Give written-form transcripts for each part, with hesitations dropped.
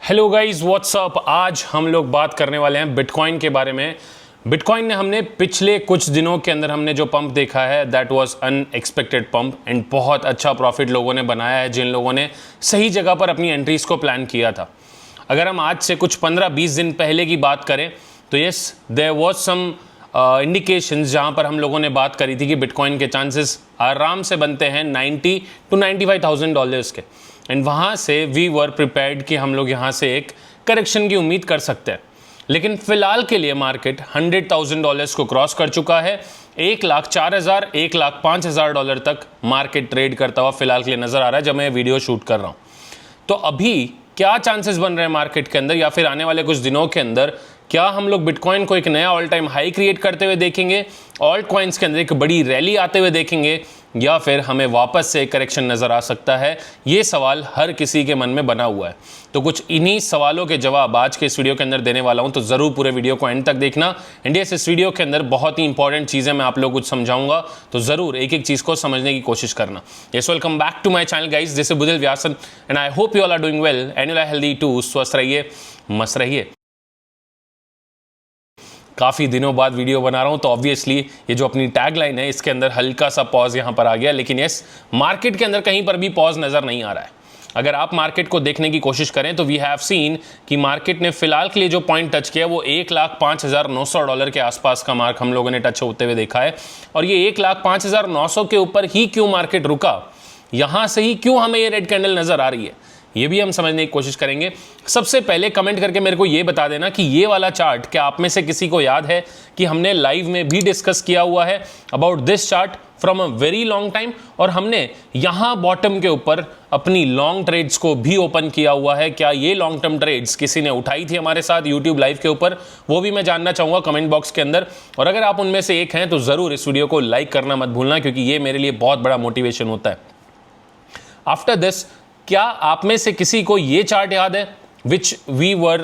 Hello guys, WhatsApp. आज हम लोग बात करने वाले हैं बिटकॉइन के बारे में। बिटकॉइन ने हमने पिछले कुछ दिनों के अंदर हमने जो पंप देखा है that was unexpected pump and बहुत अच्छा प्रॉफिट लोगों ने बनाया है जिन लोगों ने सही जगह पर अपनी एंट्रीज को प्लान किया था। अगर हम आज से कुछ 15-20 दिन पहले की बात करें तो yes there was some indications जहां पर हम लोगों ने बात करी थी कि बिटकॉइन के चांसेस आराम से बनते हैं $90,000 to $95,000 के, एंड वहाँ से वी वर प्रिपेयर्ड कि हम लोग यहाँ से एक करेक्शन की उम्मीद कर सकते हैं। लेकिन फिलहाल के लिए मार्केट $100,000 को क्रॉस कर चुका है। 1,04,000 $1,05,000 तक मार्केट ट्रेड करता हुआ फिलहाल के लिए नज़र आ रहा है जब मैं वीडियो शूट कर रहा हूँ। तो अभी क्या चांसेस बन रहे हैं मार्केट के अंदर, या फिर आने वाले कुछ दिनों के अंदर क्या हम लोग बिटकॉइन को एक नया ऑल टाइम हाई क्रिएट करते हुए देखेंगे, ऑल्ट कॉइन्स के अंदर एक बड़ी रैली आते हुए देखेंगे, या फिर हमें वापस से करेक्शन नज़र आ सकता है? ये सवाल हर किसी के मन में बना हुआ है। तो कुछ इन्हीं सवालों के जवाब आज के इस वीडियो के अंदर देने वाला हूं, तो ज़रूर पूरे वीडियो को एंड तक देखना। एंड इस वीडियो के अंदर बहुत ही इंपॉर्टेंट चीज़ें मैं आप लोग कुछ समझाऊंगा, तो ज़रूर एक एक चीज़ को समझने की कोशिश करना। Yes, welcome back to my channel guys, this is Budil Vyasan and I hope you all are doing well and you are healthy too. स्वस्थ रहिए, मस्त रहिए। काफ़ी दिनों बाद वीडियो बना रहा हूं तो ऑब्वियसली ये जो अपनी टैग लाइन है इसके अंदर हल्का सा पॉज यहां पर आ गया, लेकिन यस मार्केट के अंदर कहीं पर भी पॉज नज़र नहीं आ रहा है। अगर आप मार्केट को देखने की कोशिश करें तो वी हैव सीन कि मार्केट ने फिलहाल के लिए जो पॉइंट टच किया वो $1,05,900 के आसपास का मार्क हम लोगों ने टच होते हुए देखा है। और ये $1,05,900 के ऊपर ही क्यों मार्केट रुका, यहां से ही क्यों हमें ये रेड कैंडल नज़र आ रही है, ये भी हम समझने की कोशिश करेंगे। सबसे पहले कमेंट करके मेरे को ये बता देना कि ये वाला चार्ट क्या आप में से किसी को याद है कि हमने लाइव में भी डिस्कस किया हुआ है about this chart from a very long time, और हमने यहाँ बॉटम के ऊपर अपनी लॉन्ग ट्रेड्स को भी ओपन किया हुआ है। क्या ये लॉन्ग टर्म ट्रेड्स किसी ने उठाई थी हमारे साथ यूट्यूब लाइव के ऊपर, वो भी मैं जानना चाहूँगा कमेंट बॉक्स के अंदर। और अगर आप उनमें से एक हैं तो ज़रूर इस वीडियो को लाइक करना मत भूलना, क्योंकि ये मेरे लिए बहुत बड़ा मोटिवेशन होता है। आफ्टर दिस, क्या आप में से किसी को ये चार्ट याद है which we were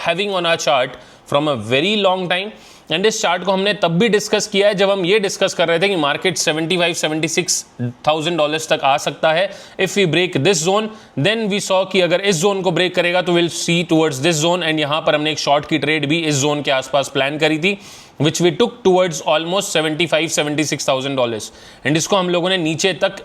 having on our chart from a very long time? And इस चार्ट को हमने तब भी डिस्कस किया है जब हम ये डिस्कस कर रहे थे कि मार्केट $75,000-$76,000 तक आ सकता है if we break this zone. Then we saw कि अगर इस जोन को ब्रेक करेगा तो will see towards this zone, and यहां पर हमने एक शॉर्ट की ट्रेड भी इस जोन के आसपास प्लान करी थी which we took towards almost $75,000-$76,000। And इसको हम लोगों ने नीचे तक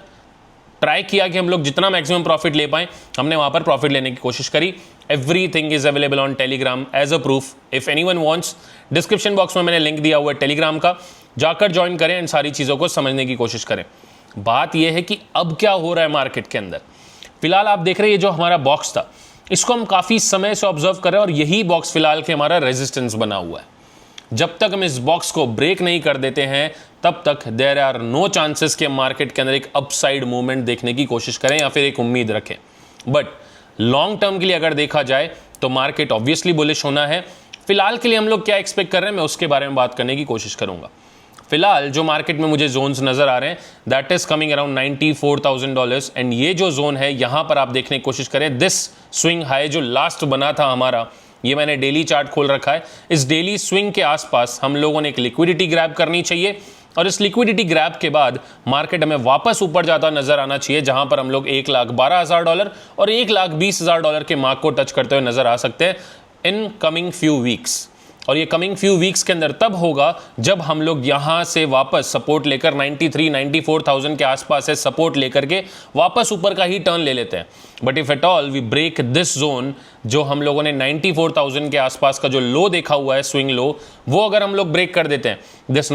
ट्राई किया कि हम लोग जितना मैक्सिमम प्रॉफिट ले पाएं, हमने वहां पर प्रॉफिट लेने की कोशिश करी। Everything is available on Telegram as a proof if anyone wants. Description box में मैंने लिंक दिया हुआ है टेलीग्राम का, जाकर ज्वाइन करें एंड सारी चीज़ों को समझने की कोशिश करें। बात यह है कि अब क्या हो रहा है मार्केट के अंदर। फिलहाल आप देख रहे हैं ये जो हमारा बॉक्स था इसको हम काफ़ी समय से ऑब्जर्व कर रहे हैं, और यही बॉक्स फिलहाल के हमारा रेजिस्टेंस बना हुआ है। जब तक हम इस बॉक्स को ब्रेक नहीं कर देते हैं तब तक देयर आर नो चांसेस कि मार्केट के अंदर एक अपसाइड मूवमेंट देखने की कोशिश करें या फिर एक उम्मीद रखें। बट लॉन्ग टर्म के लिए अगर देखा जाए तो मार्केट ऑब्वियसली बुलिश होना है। फिलहाल के लिए हम लोग क्या एक्सपेक्ट कर रहे हैं मैं उसके बारे में बात करने की कोशिश करूंगा। फिलहाल जो मार्केट में मुझे जोन्स नजर आ रहे हैं that is coming around $94,000, and ये जो जोन है यहां पर आप देखने की कोशिश करें दिस स्विंग हाई जो लास्ट बना था हमारा, ये मैंने डेली चार्ट खोल रखा है। इस डेली स्विंग के आसपास हम लोगों ने एक लिक्विडिटी ग्रैब करनी चाहिए, और इस लिक्विडिटी ग्रैब के बाद मार्केट हमें वापस ऊपर जाता नजर आना चाहिए, जहां पर हम लोग $1,12,000 और $1,20,000 के मार्क को टच करते हुए नजर आ सकते हैं इन कमिंग फ्यू वीक्स। और ये कमिंग फ्यू वीक्स के अंदर तब होगा जब हम लोग यहां से वापस सपोर्ट लेकर 94,000 के आसपास है सपोर्ट लेकर के वापस ऊपर का ही टर्न ले लेते हैं। But if at all we break this zone, जो हम लोगों ने 94,000 के आसपास का जो लो देखा हुआ है स्विंग लो, वो अगर हम लोग ब्रेक कर देते हैं, this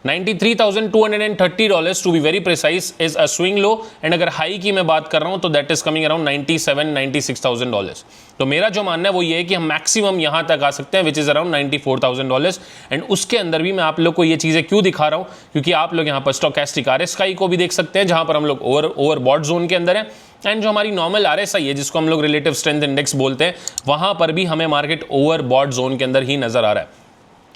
$93,230 to be very precise is a swing low, and अगर हाई की मैं बात कर रहा हूं तो दैट इज कमिंग अराउंड $97,000-$96,000। तो मेरा जो मानना है वो ये है कि हम मैक्सिमम यहां तक आ सकते हैं विच इज अराउंड $94,000। एंड उसके अंदर भी मैं आप लोग को ये चीजें क्यों दिखा रहा हूं, क्योंकि आप लोग यहां पर स्टोकेस्टिक RSI को भी देख सकते हैं जहां पर हम लोग ओवरबॉट जोन के अंदर है, एंड जो हमारी नॉर्मल RSI है जिसको हम लोग रिलेटिव स्ट्रेंथ इंडेक्स बोलते हैं, वहां पर भी हमें मार्केट ओवरबॉट जोन के अंदर ही नजर आ रहा है।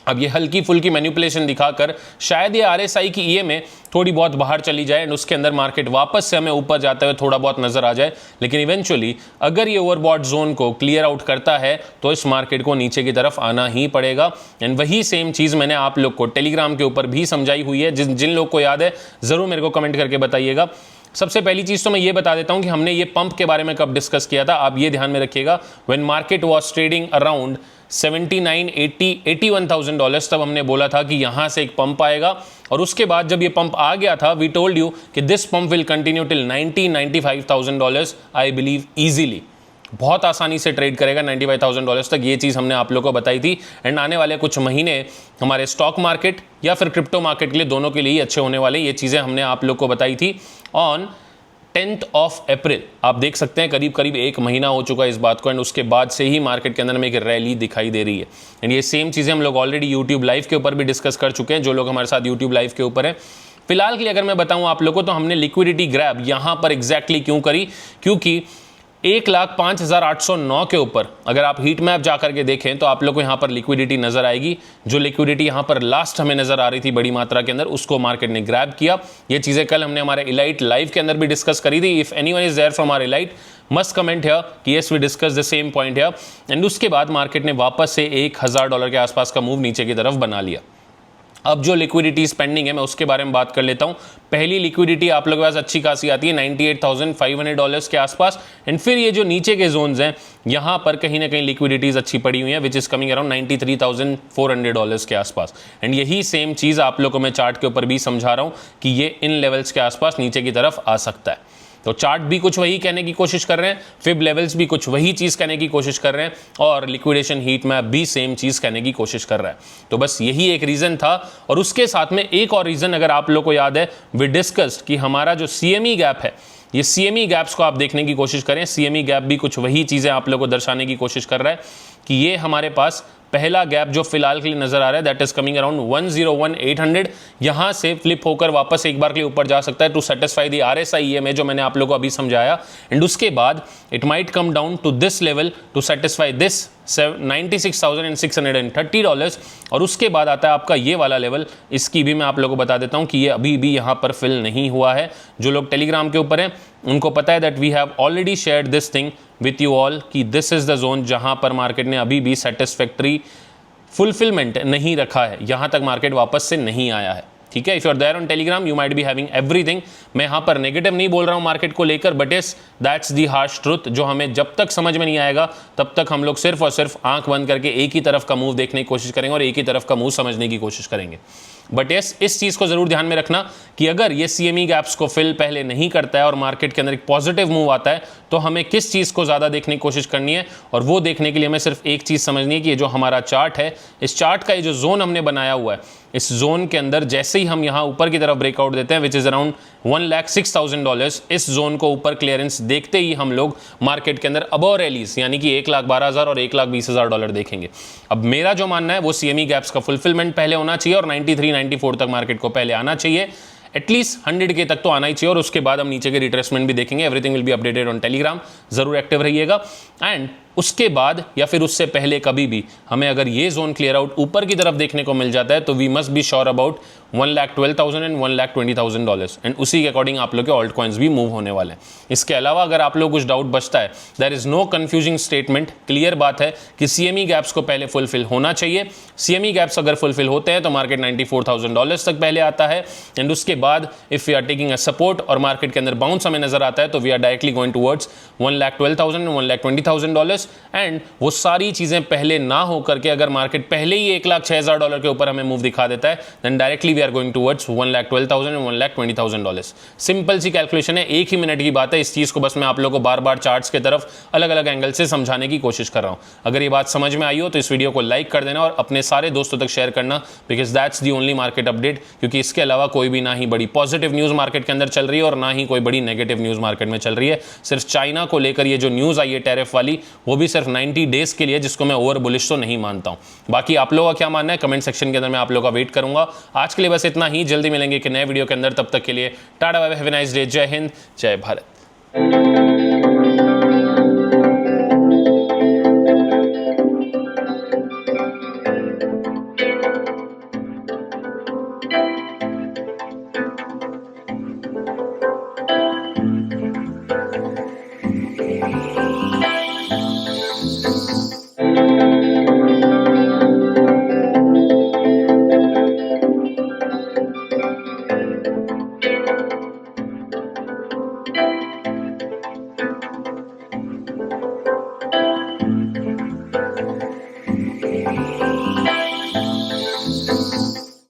अब ये हल्की फुल्की मैनिपुलेशन दिखाकर शायद ये RSI की EMA थोड़ी बहुत बाहर चली जाए एंड उसके अंदर मार्केट वापस से हमें ऊपर जाते हुए थोड़ा बहुत नजर आ जाए, लेकिन इवेंचुअली अगर ये ओवरबॉट जोन को क्लियर आउट करता है तो इस मार्केट को नीचे की तरफ आना ही पड़ेगा। एंड वही सेम चीज़ मैंने आप लोग को टेलीग्राम के ऊपर भी समझाई हुई है। जिन लोग को याद है ज़रूर मेरे को कमेंट करके बताइएगा। सबसे पहली चीज तो मैं ये बता देता हूं कि हमने ये पंप के बारे में कब डिस्कस किया था, आप ये ध्यान में रखिएगा, when market was trading around 79, 80, $81,000 तब हमने बोला था कि यहां से एक पंप आएगा, और उसके बाद जब ये पंप आ गया था वी टोल्ड यू कि this pump will continue till $95,000 I believe easily, बहुत आसानी से ट्रेड करेगा $95,000 तक, ये चीज़ हमने आप लोगों को बताई थी। एंड आने वाले कुछ महीने हमारे स्टॉक मार्केट या फिर क्रिप्टो मार्केट के लिए दोनों के लिए ही अच्छे होने वाले, ये चीज़ें हमने आप लोग को बताई थी ऑन 10th of April। आप देख सकते हैं करीब करीब एक महीना हो चुका है इस बात को, एंड उसके बाद से ही मार्केट के अंदर में एक रैली दिखाई दे रही है। एंड ये सेम चीज़ें हम लोग ऑलरेडी यूट्यूब लाइव के ऊपर भी डिस्कस कर चुके हैं, जो लोग हमारे साथ यूट्यूब लाइव के ऊपर हैं। फिलहाल के लिए अगर मैं बताऊं आप लोगों को, तो हमने लिक्विडिटी ग्रैब यहां पर एग्जैक्टली क्यों करी, क्योंकि 1,05,809 के ऊपर अगर आप हीट मैप जा करके देखें तो आप लोग को यहाँ पर लिक्विडिटी नजर आएगी। जो लिक्विडिटी यहाँ पर लास्ट हमें नजर आ रही थी बड़ी मात्रा के अंदर, उसको मार्केट ने ग्रैब किया। ये चीजें कल हमने हमारे इलाइट लाइव के अंदर भी डिस्कस करी थी। If anyone is there from our elite must comment here कि yes we discuss the same point here. And उसके बाद मार्केट ने वापस से $1,000 के आसपास का मूव नीचे की तरफ बना लिया। अब जो लिक्विडिटी स्पेंडिंग है मैं उसके बारे में बात कर लेता हूं। पहली लिक्विडिटी आप लोगों के पास अच्छी खासी आती है $98,500 के आसपास, एंड फिर ये जो नीचे के जोन्स हैं यहां पर कहीं ना कहीं लिक्विडिटीज अच्छी पड़ी हुई है, विच इज कमिंग अराउंड $93,400 के आसपास। एंड यही सेम चीज आप लोगों को मैं चार्ट के ऊपर भी समझा रहा हूं कि ये इन लेवल्स के आसपास नीचे की तरफ आ सकता है। तो चार्ट भी कुछ वही कहने की कोशिश कर रहे हैं, फिब लेवल्स भी कुछ वही चीज कहने की कोशिश कर रहे हैं, और लिक्विडेशन हीट मैप भी सेम चीज कहने की कोशिश कर रहा है। तो बस यही एक रीजन था, और उसके साथ में एक और रीजन अगर आप लोग को याद है, वी डिस्कस्ड कि हमारा जो CME गैप है, ये CME गैप्स को आप देखने की कोशिश करें। CME गैप भी कुछ वही चीजें आप लोग को दर्शाने की कोशिश कर रहा है कि ये हमारे पास पहला गैप जो फिलहाल के लिए नजर आ रहा है दैट इज कमिंग अराउंड 101,800, यहां से फ्लिप होकर वापस एक बार के लिए ऊपर जा सकता है to satisfy the RSI EMA जो मैंने आप लोगों को अभी समझाया। एंड उसके बाद it might come down to this level to satisfy this $96,630, और उसके बाद आता है आपका ये वाला लेवल। इसकी भी मैं आप लोगों को बता देता हूं कि ये अभी भी यहां पर फिल नहीं हुआ है। जो लोग टेलीग्राम के ऊपर हैं उनको पता है that we have already shared this thing with you all कि दिस इज द जोन जहां पर मार्केट ने अभी भी सेटिस्फैक्ट्री फुलफिलमेंट नहीं रखा है, यहां तक मार्केट वापस से नहीं आया है। ठीक है, if you are there on Telegram you might be having everything. मैं यहां पर नेगेटिव नहीं बोल रहा हूं मार्केट को लेकर, but yes that's the harsh truth, जो हमें जब तक समझ में नहीं आएगा तब तक हम लोग सिर्फ और सिर्फ आंख बंद करके एक ही तरफ का मूव देखने की कोशिश करेंगे और एक ही तरफ का मूव समझने की कोशिश करेंगे। बट यस इस चीज को जरूर ध्यान में रखना कि अगर ये CME गैप्स को फिल पहले नहीं करता है और मार्केट के अंदर एक पॉजिटिव मूव आता है, तो हमें किस चीज को ज्यादा देखने की कोशिश करनी है, और वो देखने के लिए हमें सिर्फ एक चीज समझनी है कि ये जो हमारा चार्ट है, इस चार्ट का ये जो जोन हमने बनाया हुआ है, इस जोन के अंदर जैसे ही हम यहाँ ऊपर की तरफ ब्रेकआउट देते हैं विच इज अराउंड $1,06,000, इस जोन को ऊपर क्लियरेंस देखते ही हम लोग मार्केट के अंदर अबव रैलीज यानी कि $1,12,000 और $1,20,000 देखेंगे। अब मेरा जो मानना है वो CME गैप्स का फुलफिलमेंट पहले होना चाहिए और 93, 94 तक मार्केट को पहले आना चाहिए, एटलीस्ट 100K तक तो आना ही चाहिए, और उसके बाद हम नीचे के रिट्रेसमेंट भी देखेंगे। Everything will be updated on Telegram, जरूर एक्टिव रहिएगा। एंड उसके बाद या फिर उससे पहले कभी भी हमें अगर ये जोन क्लियर आउट ऊपर की तरफ देखने को मिल जाता है तो we must be sure about $1,12,000 and $1,20,000, and उसी के अकॉर्डिंग आप लोग के ऑल्ट कॉइन्स भी मूव होने वाले हैं। इसके अलावा अगर आप लोग कुछ डाउट बचता है, there is no confusing statement, clear बात है कि CME गैप्स को पहले फुलफिल होना चाहिए। CME गैप्स अगर फुलफिल होते हैं तो मार्केट $94,000 तक पहले आता है, एंड उसके बाद if we are taking a support और मार्केट के अंदर बाउंस हमें नजर आता है तो we are directly going towards $1,12,000 and $1,20,000। And वो सारी चीजें पहले ना हो करके अगर मार्केट पहले ही $1,06,000 के ऊपर हमें मूव दिखा देता है, then directly we are going towards $1,12,000 and $1,20,000। Simple सी कैलकुलेशन है, एक ही मिनट की बात है। इस चीज को बस मैं आप लोगों को बार बार चार्ट्स के तरफ अलग अलग एंगल से समझाने की कोशिश कर रहा हूं। अगर ये बात समझ में आई हो तो इस वीडियो को लाइक कर देना और अपने सारे दोस्तों तक शेयर करना, because that's the only market update, क्योंकि इसके अलावा कोई भी ना ही बड़ी पॉजिटिव न्यूज मार्केट के अंदर चल रही है और ना ही कोई बड़ी नेगेटिव न्यूज मार्केट में चल रही है। सिर्फ चाइना को लेकर ये जो न्यूज आई है टैरिफ वाली, वो भी सिर्फ 90 डेज के लिए, जिसको मैं ओवर बुलिश तो नहीं मानता हूं। बाकी आप लोगों का क्या मानना है कमेंट सेक्शन के अंदर मैं आप लोगों का वेट करूंगा। आज के लिए बस इतना ही, जल्दी मिलेंगे कि नए वीडियो के अंदर, तब तक के लिए tata bye bye, have a nice day, जय हिंद, जय भारत।